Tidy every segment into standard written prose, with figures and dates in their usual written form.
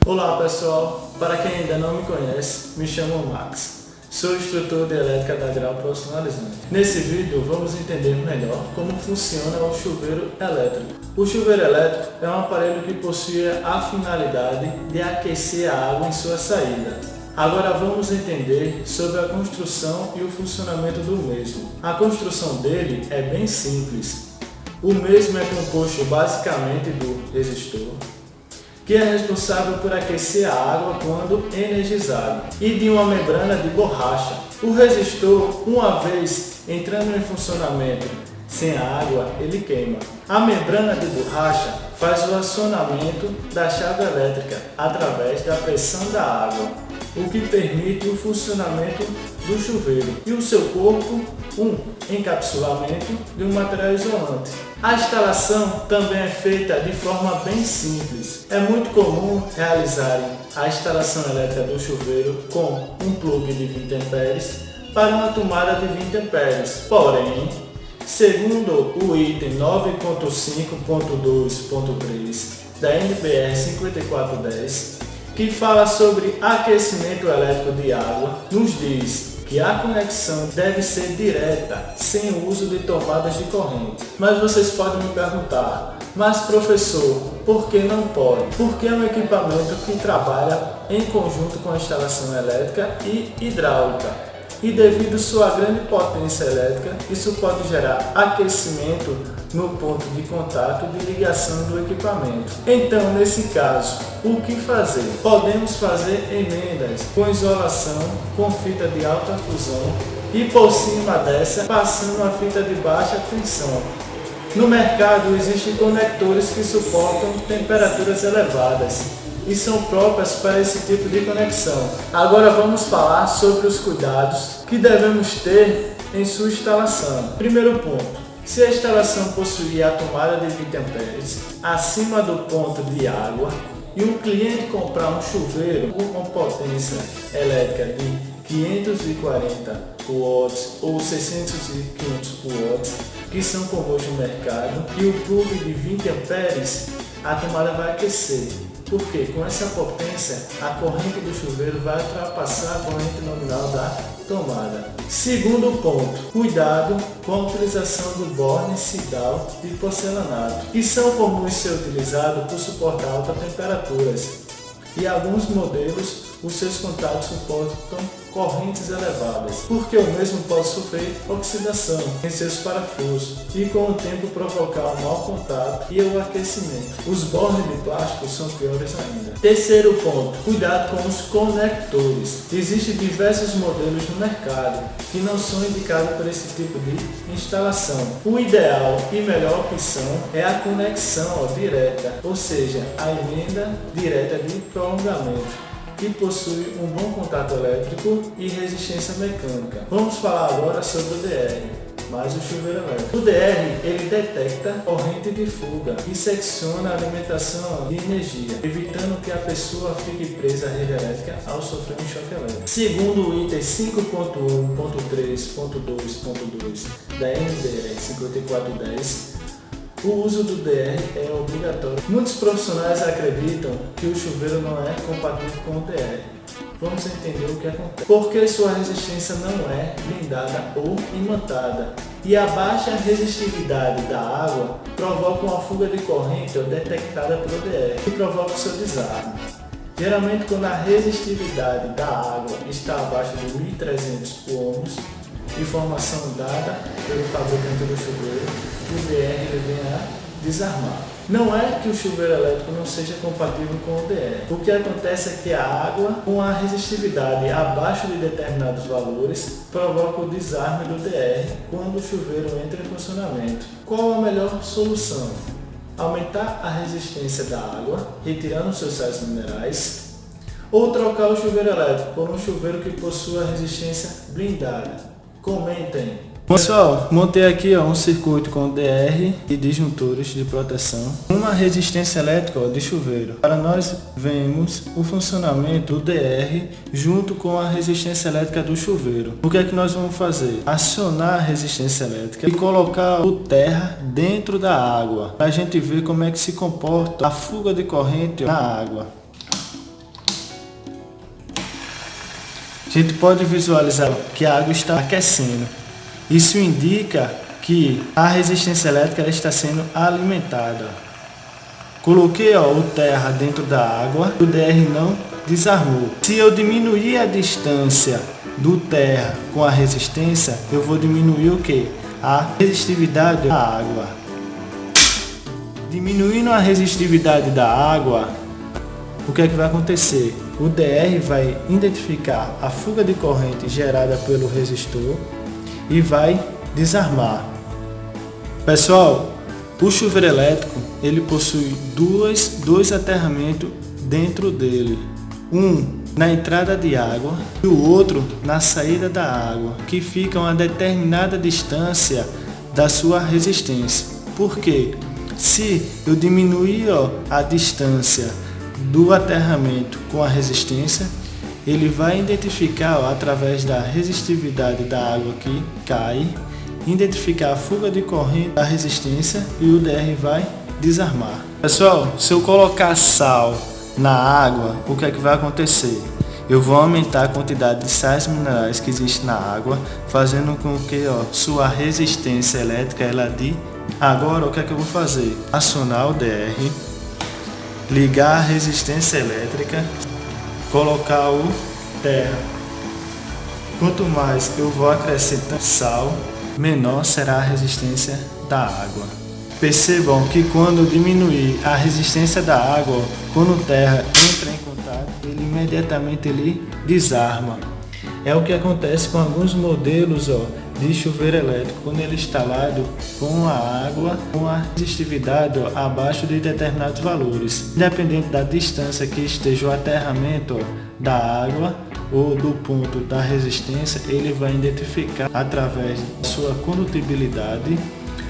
Olá pessoal, para quem ainda não me conhece, me chamo Max. Sou instrutor de elétrica da Grau Profissionalizante. Nesse vídeo vamos entender melhor como funciona o chuveiro elétrico. O chuveiro elétrico é um aparelho que possui a finalidade de aquecer a água em sua saída. Agora vamos entender sobre a construção e o funcionamento do mesmo. A construção dele é bem simples. O mesmo é composto basicamente do resistor, que é responsável por aquecer a água quando energizado, e de uma membrana de borracha. O resistor, uma vez entrando em funcionamento sem a água, ele queima. A membrana de borracha faz o acionamento da chave elétrica através da pressão da água, o que permite o funcionamento do chuveiro e o seu corpo, um encapsulamento de um material isolante. A instalação também é feita de forma bem simples. É muito comum realizarem a instalação elétrica do chuveiro com um plugue de 20 amperes para uma tomada de 20 amperes. Porém, segundo o item 9.5.2.3 da NBR 5410, que fala sobre aquecimento elétrico de água, nos diz que a conexão deve ser direta, sem o uso de tomadas de corrente. Mas vocês podem me perguntar, mas professor, por que não pode? Porque é um equipamento que trabalha em conjunto com a instalação elétrica e hidráulica. E devido à sua grande potência elétrica, isso pode gerar aquecimento no ponto de contato de ligação do equipamento. Então, nesse caso, o que fazer? Podemos fazer emendas com isolação com fita de alta fusão e por cima dessa passando a fita de baixa tensão. No mercado existem conectores que suportam temperaturas elevadas e são próprias para esse tipo de conexão. Agora vamos falar sobre os cuidados que devemos ter em sua instalação. Primeiro ponto: se a instalação possuir a tomada de 20 amperes acima do ponto de água e um cliente comprar um chuveiro com potência elétrica de 540 watts ou 600 e 500 watts, que são comuns no mercado, e o plugue de 20 amperes, a tomada vai aquecer. Porque com essa potência, a corrente do chuveiro vai ultrapassar a corrente nominal da tomada. Segundo ponto: cuidado com a utilização do borne Sidal de porcelanato, que são comuns ser utilizados por suportar altas temperaturas. E alguns modelos, os seus contatos suportam correntes elevadas, porque o mesmo pode sofrer oxidação em seus parafusos e com o tempo provocar um mau contato e o aquecimento. Os bornes de plástico são piores ainda. Terceiro ponto: cuidado com os conectores. Existem diversos modelos no mercado que não são indicados para esse tipo de instalação. O ideal e melhor opção é a conexão direta, ou seja, a emenda direta de prolongamento, que possui um bom contato elétrico e resistência mecânica. Vamos falar agora sobre o DR, mais o chuveiro elétrico. O DR, ele detecta corrente de fuga e secciona a alimentação de energia, evitando que a pessoa fique presa à rede elétrica ao sofrer um choque elétrico. Segundo o item 5.1.3.2.2 da NBR 5410, o uso do DR é obrigatório. Muitos profissionais acreditam que o chuveiro não é compatível com o DR. Vamos entender o que acontece. Porque sua resistência não é blindada ou imantada, e a baixa resistividade da água provoca uma fuga de corrente detectada pelo DR, que provoca o seu desarme. Geralmente, quando a resistividade da água está abaixo de 1.300 ohms, informação dada pelo fabricante do chuveiro, o DR vem a desarmar. Não é que o chuveiro elétrico não seja compatível com o DR. O que acontece é que a água, com a resistividade abaixo de determinados valores, provoca o desarme do DR quando o chuveiro entra em funcionamento. Qual a melhor solução? Aumentar a resistência da água, retirando seus sais minerais, ou trocar o chuveiro elétrico por um chuveiro que possua resistência blindada. Comentem. Pessoal, montei aqui um circuito com DR e disjuntores de proteção, uma resistência elétrica de chuveiro. Para nós vemos o funcionamento do DR junto com a resistência elétrica do chuveiro. O que é que nós vamos fazer? Acionar a resistência elétrica e colocar o terra dentro da água, para a gente ver como é que se comporta a fuga de corrente na água. a gente pode visualizar que a água está aquecendo. Isso indica que a resistência elétrica ela está sendo alimentada. Coloquei o terra dentro da água, o DR não desarmou. Se eu diminuir a distância do terra com a resistência, eu vou diminuir o que? A resistividade da água. Diminuindo a resistividade da água, o que é que vai acontecer? O DR vai identificar a fuga de corrente gerada pelo resistor e vai desarmar. Pessoal, o chuveiro elétrico ele possui dois aterramentos dentro dele. Um na entrada de água e o outro na saída da água, que fica a uma determinada distância da sua resistência. Por quê? Se eu diminuir a distância do aterramento com a resistência, ele vai identificar através da resistividade da água que cai, identificar a fuga de corrente da resistência e o DR vai desarmar. Pessoal, se eu colocar sal na água, o que é que vai acontecer? Eu vou aumentar a quantidade de sais minerais que existe na água, fazendo com que sua resistência elétrica ela Agora o que é que eu vou fazer? Acionar o DR, ligar a resistência elétrica, colocar o terra. Quanto mais eu vou acrescentar sal, menor será a resistência da água. Percebam que quando eu diminuir a resistência da água, quando o terra entra em contato, ele imediatamente desarma. É o que acontece com alguns modelos de chuveiro elétrico, quando ele é instalado com a água, com a resistividade abaixo de determinados valores. Independente da distância que esteja o aterramento da água ou do ponto da resistência, ele vai identificar através da sua condutibilidade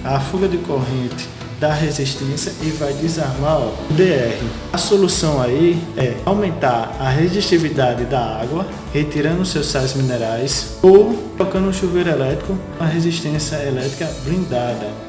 a fuga de corrente da resistência e vai desarmar o DR. A solução aí é aumentar a resistividade da água, retirando seus sais minerais ou colocando um chuveiro elétrico com a resistência elétrica blindada.